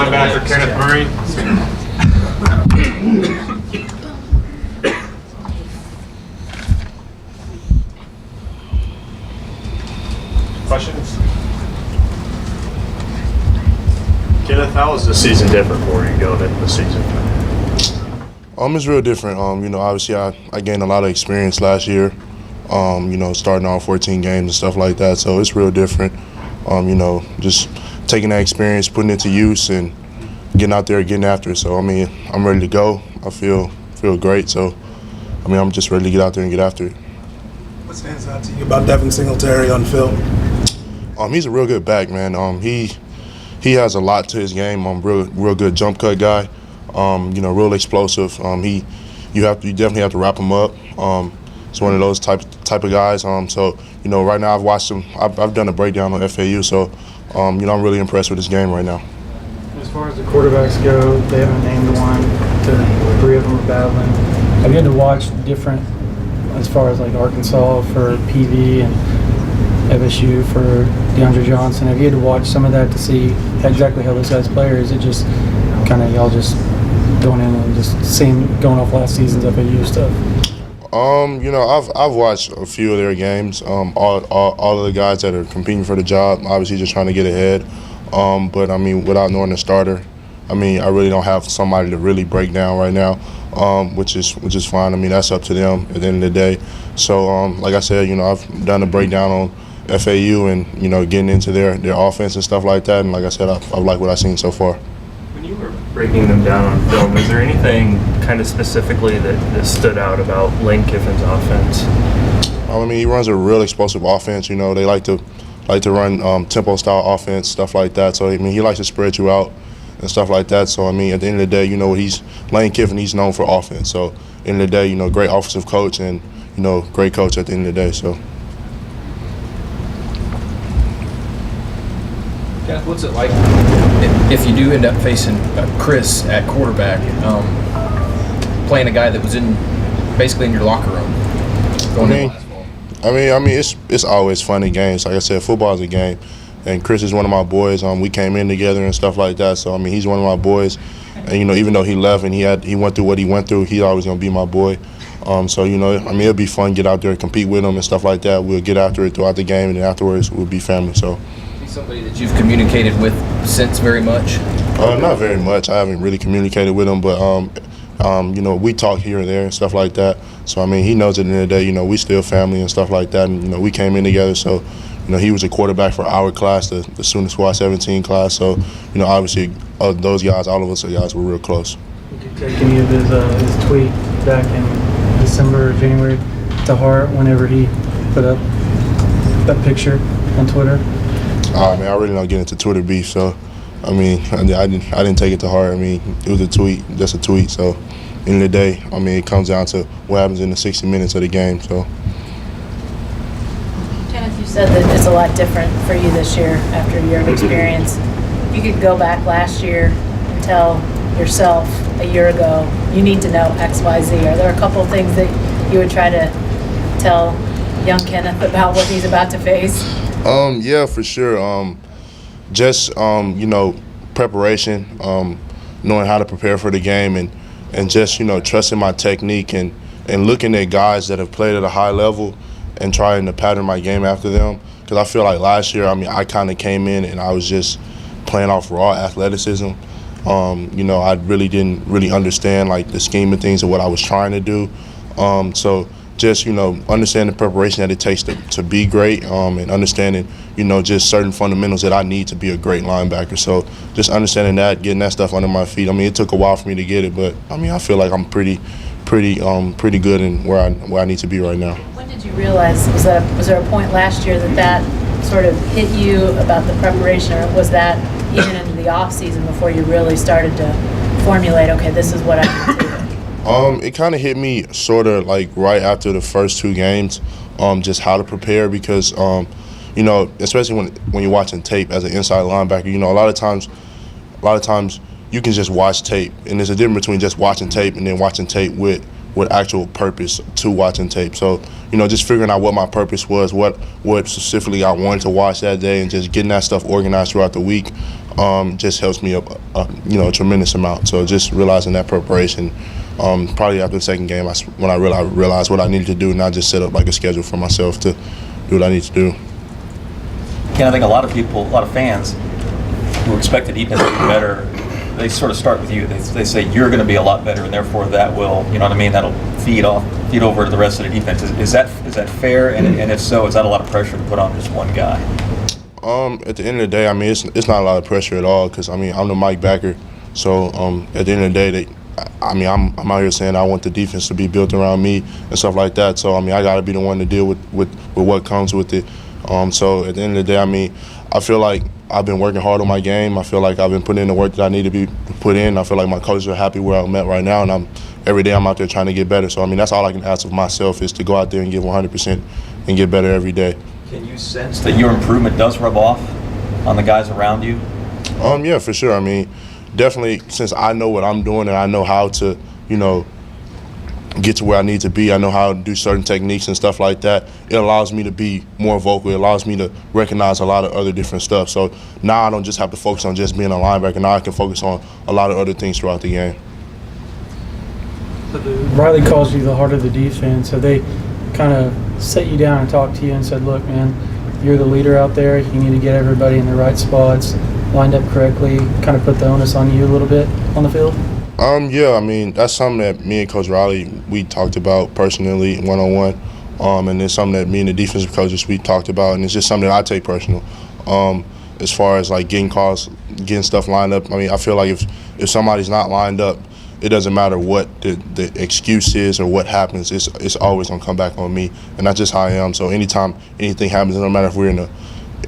Linebacker Kenneth Murray. Questions? Kenneth, how is the season different for you going into the season? It's real different. Obviously I gained a lot of experience last year, starting on 14 games and stuff like that. So it's real different. Just taking that experience, putting it to use, and getting out there, getting after it. So, I'm ready to go. I feel great. So, I'm just ready to get out there and get after it. What stands out to you about Devin Singletary on film? He's a real good back, man. He has a lot to his game. Real good jump cut guy. Real explosive. You definitely have to wrap him up. It's one of those type of guys. Right now I've watched him. I've done a breakdown on FAU. So, I'm really impressed with his game right now. As far as the quarterbacks go, they haven't named one. Three of them are battling. Have you had to watch different, as far as like Arkansas for PV and FSU for DeAndre Johnson? Have you had to watch some of that to see exactly how those guys play, or is it just kind of y'all just going in and just going off last season's FAU stuff? I've watched a few of their games. All of the guys that are competing for the job, obviously just trying to get ahead. But without knowing the starter, I really don't have somebody to really break down right now, which is fine. That's up to them at the end of the day. So, like I said, I've done a breakdown on FAU and getting into their offense and stuff like that. And like I said, I like what I've seen so far. When you were breaking them down on film, is there anything kind of specifically that stood out about Lane Kiffin's offense? He runs a real explosive offense. They like to run tempo style offense, stuff like that. So he likes to spread you out and stuff like that. So at the end of the day, Lane Kiffin, he's known for offense. So at the end of the day, great offensive coach and great coach at the end of the day. So. Kenneth, what's it like if you do end up facing Chris at quarterback, playing a guy that was basically in your locker room? It's always fun in games. Like I said, football is a game, and Chris is one of my boys. We came in together and stuff like that. So he's one of my boys, and even though he left and he went through what he went through, he's always gonna be my boy. It'll be fun. Get out there and compete with him and stuff like that. We'll get after it throughout the game, and then afterwards we'll be family. So. Somebody that you've communicated with since very much? Not very much. I haven't really communicated with him, but we talk here and there and stuff like that. So he knows at the end of the day, we still family and stuff like that. And we came in together. So he was a quarterback for our class, the Student Squad 17 class. So obviously those guys, all of us guys, were real close. Did you take any of his tweet back in December or January to heart whenever he put up that picture on Twitter? I really don't get into Twitter beef, so I didn't take it to heart. It was a tweet, just a tweet. So, end of the day, it comes down to what happens in the 60 minutes of the game. So, Kenneth, you said that it's a lot different for you this year after a year of experience. If you could go back last year and tell yourself a year ago, you need to know X, Y, Z. Are there a couple of things that you would try to tell young Kenneth about what he's about to face? Yeah, for sure. Preparation, knowing how to prepare for the game, and just trusting my technique and looking at guys that have played at a high level and trying to pattern my game after them. Because I feel like last year, I kind of came in and I was just playing off raw athleticism. I really didn't understand like the scheme of things and what I was trying to do. So just, understanding the preparation that it takes to be great, and understanding, just certain fundamentals that I need to be a great linebacker. So just understanding that, getting that stuff under my feet. It took a while for me to get it, but I feel like I'm pretty good in where I need to be right now. When did you realize, was there a point last year that sort of hit you about the preparation, or was that even into the off season before you really started to formulate, okay, this is what I need to do? It kind of hit me sort of like right after the first two games, just how to prepare because, especially when you're watching tape as an inside linebacker, a lot of times you can just watch tape, and there's a difference between just watching tape and then watching tape with actual purpose to watching tape. So, just figuring out what my purpose was, what specifically I wanted to watch that day, and just getting that stuff organized throughout the week. just helps me up, a tremendous amount. So just realizing that preparation, probably after the second game, when I realized what I needed to do, and I just set up like a schedule for myself to do what I need to do. Ken, I think a lot of fans who expect the defense to be better, they sort of start with you. They say you're going to be a lot better, and therefore that will, that'll feed over to the rest of the defense. Is that fair? And if so, is that a lot of pressure to put on just one guy? At the end of the day, it's not a lot of pressure at all because I'm the Mike backer. So at the end of the day, I'm out here saying I want the defense to be built around me and stuff like that. So I got to be the one to deal with what comes with it. So at the end of the day, I feel like I've been working hard on my game. I feel like I've been putting in the work that I need to be put in. I feel like my coaches are happy where I'm at right now, and every day I'm out there trying to get better. So that's all I can ask of myself is to go out there and give 100% and get better every day. Can you sense that your improvement does rub off on the guys around you? Yeah, for sure. Definitely, since I know what I'm doing and I know how to, get to where I need to be. I know how to do certain techniques and stuff like that. It allows me to be more vocal. It allows me to recognize a lot of other different stuff. So now I don't just have to focus on just being a linebacker. Now I can focus on a lot of other things throughout the game. Riley calls you the heart of the defense, so they kind of set you down and talked to you and said, look, man, you're the leader out there. You need to get everybody in the right spots, lined up correctly, kind of put the onus on you a little bit on the field? Yeah, that's something that me and Coach Riley, we talked about personally one-on-one. And it's something that me and the defensive coaches, we talked about, and it's just something that I take personal. As far as like getting calls, getting stuff lined up, I feel like if somebody's not lined up, it doesn't matter what the excuse is or what happens, it's always gonna come back on me, and that's just how I am. So anytime anything happens, no matter if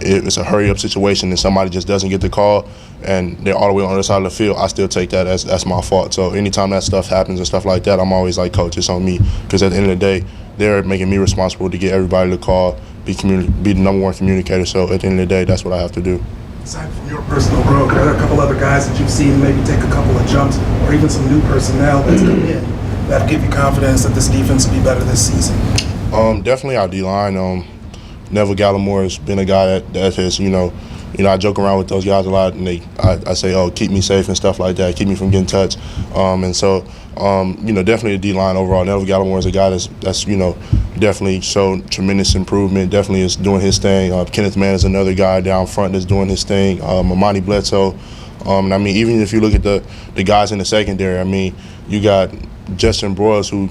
it's a hurry-up situation and somebody just doesn't get the call and they're all the way on the other side of the field, I still take that as that's my fault. So anytime that stuff happens and stuff like that, I'm always like, Coach, it's on me, because at the end of the day, they're making me responsible to get everybody the call, be the number one communicator. So at the end of the day, that's what I have to do. Aside from your personal growth, are there a couple other guys that you've seen maybe take a couple of jumps, or even some new personnel that's come in that give you confidence that this defense will be better this season? Definitely our D-line. Neville Gallimore has been a guy that has, I joke around with those guys a lot, and I say, oh, keep me safe and stuff like that, keep me from getting touched. And so, definitely the D-line overall. Neville Gallimore is a guy that's definitely showed tremendous improvement, definitely is doing his thing. Kenneth Murray is another guy down front that's doing his thing. Amani Bledsoe. Even if you look at the guys in the secondary, you got Justin Broyles, who,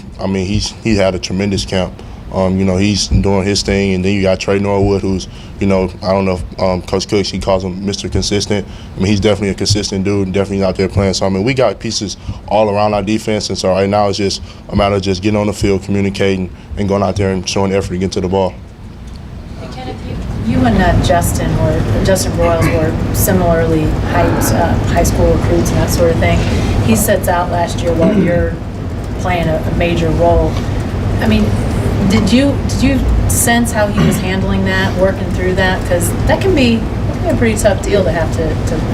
he had a tremendous camp. He's doing his thing, and then you got Trey Norwood, who's, I don't know if Coach Cooks, he calls him Mr. Consistent. He's definitely a consistent dude, definitely out there playing. So, we got pieces all around our defense, and so right now it's just a matter of just getting on the field, communicating, and going out there and showing effort to get to the ball. Hey, Kenneth, you and Justin Broyles were similarly high school recruits and that sort of thing. He sets out last year while you're playing a major role. Did you sense how he was handling that, working through that? Because that can be a pretty tough deal to have to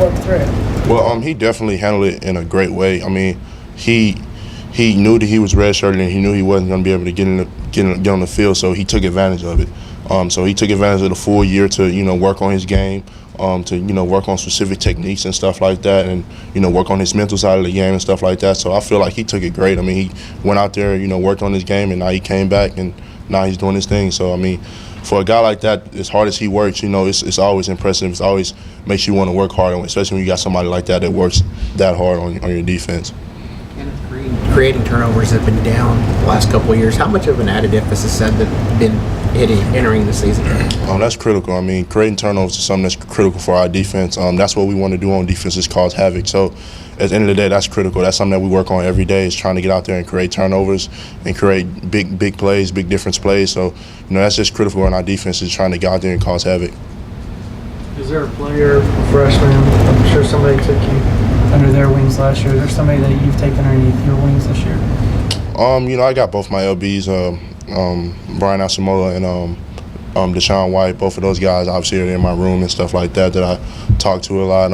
work through. Well, he definitely handled it in a great way. He knew that he was redshirted, and he knew he wasn't going to be able to get on the field, so he took advantage of it. So he took advantage of the full year to work on his game, to work on specific techniques and stuff like that, and work on his mental side of the game and stuff like that. So I feel like he took it great. He went out there, worked on his game, and now he came back and now he's doing his thing. So for a guy like that, as hard as he works, it's always impressive. It always makes you want to work hard, especially when you got somebody like that works that hard on your defense. Creating turnovers have been down the last couple of years. How much of an added emphasis has that been entering the season? That's critical. Creating turnovers is something that's critical for our defense. That's what we want to do on defense, is cause havoc. So at the end of the day, that's critical. That's something that we work on every day, is trying to get out there and create turnovers and create big plays, big difference plays. So, that's just critical in our defense, is trying to get out there and cause havoc. Is there a player, a freshman, I'm sure somebody took you under their wings last year. Is there somebody that you've taken underneath your wings this year? I got both my LBs, Brian Asamoah and Deshaun White. Both of those guys obviously are in my room and stuff like that I talk to a lot.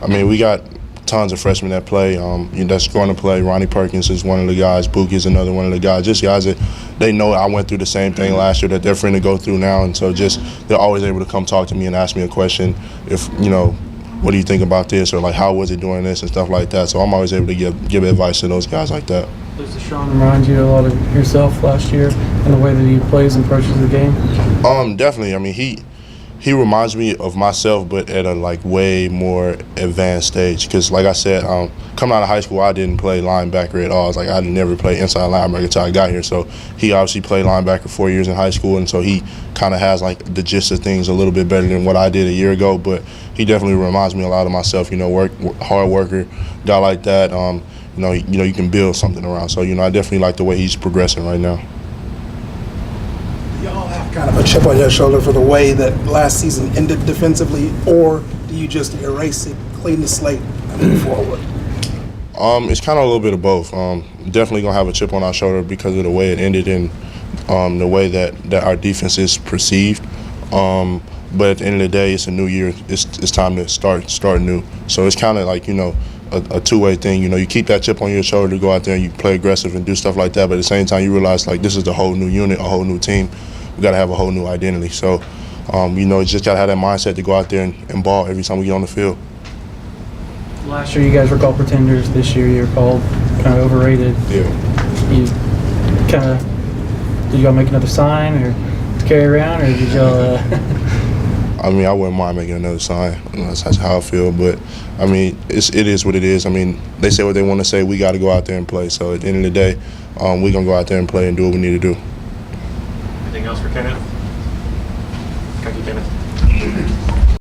We got tons of freshmen that play, that's going to play. Ronnie Perkins is one of the guys. Book is another one of the guys. Just guys that they know I went through the same thing last year that they're free to go through now, and so just they're always able to come talk to me and ask me a question if what do you think about this, or like how was it doing this and stuff like that. So I'm always able to give advice to those guys like that. Does Deshaun remind you a lot of yourself last year and the way that he plays and approaches the game? Definitely. I mean, he reminds me of myself, but at a like way more advanced stage. Because like I said, coming out of high school, I didn't play linebacker at all. I was like, I never played inside linebacker until I got here. So he obviously played linebacker 4 years in high school, and so he kind of has like the gist of things a little bit better than what I did a year ago. But he definitely reminds me a lot of myself. You know, hard worker, guy like that. You can build something around. So I definitely like the way he's progressing right now. Y'all have kind of a chip on your shoulder for the way that last season ended defensively, or do you just erase it, clean the slate, and move forward? It's kind of a little bit of both. Definitely gonna have a chip on our shoulder because of the way it ended and the way that our defense is perceived. But at the end of the day, it's a new year. It's time to start new. So it's kind of like a two-way thing. You keep that chip on your shoulder to go out there and you play aggressive and do stuff like that. But at the same time, you realize like this is the whole new unit, a whole new team. We got to have a whole new identity. So, you just got to have that mindset to go out there and ball every time we get on the field. Last year you guys were called pretenders. This year you're called kind of overrated. Yeah. You kind of, did y'all make another sign or carry around, or did y'all? I mean, I wouldn't mind making another sign. That's how I feel. But I mean, it is what it is. I mean, they say what they want to say. We got to go out there and play. So at the end of the day, we're gonna go out there and play and do what we need to do. Anything else for Kenneth? Thank you, Kenneth.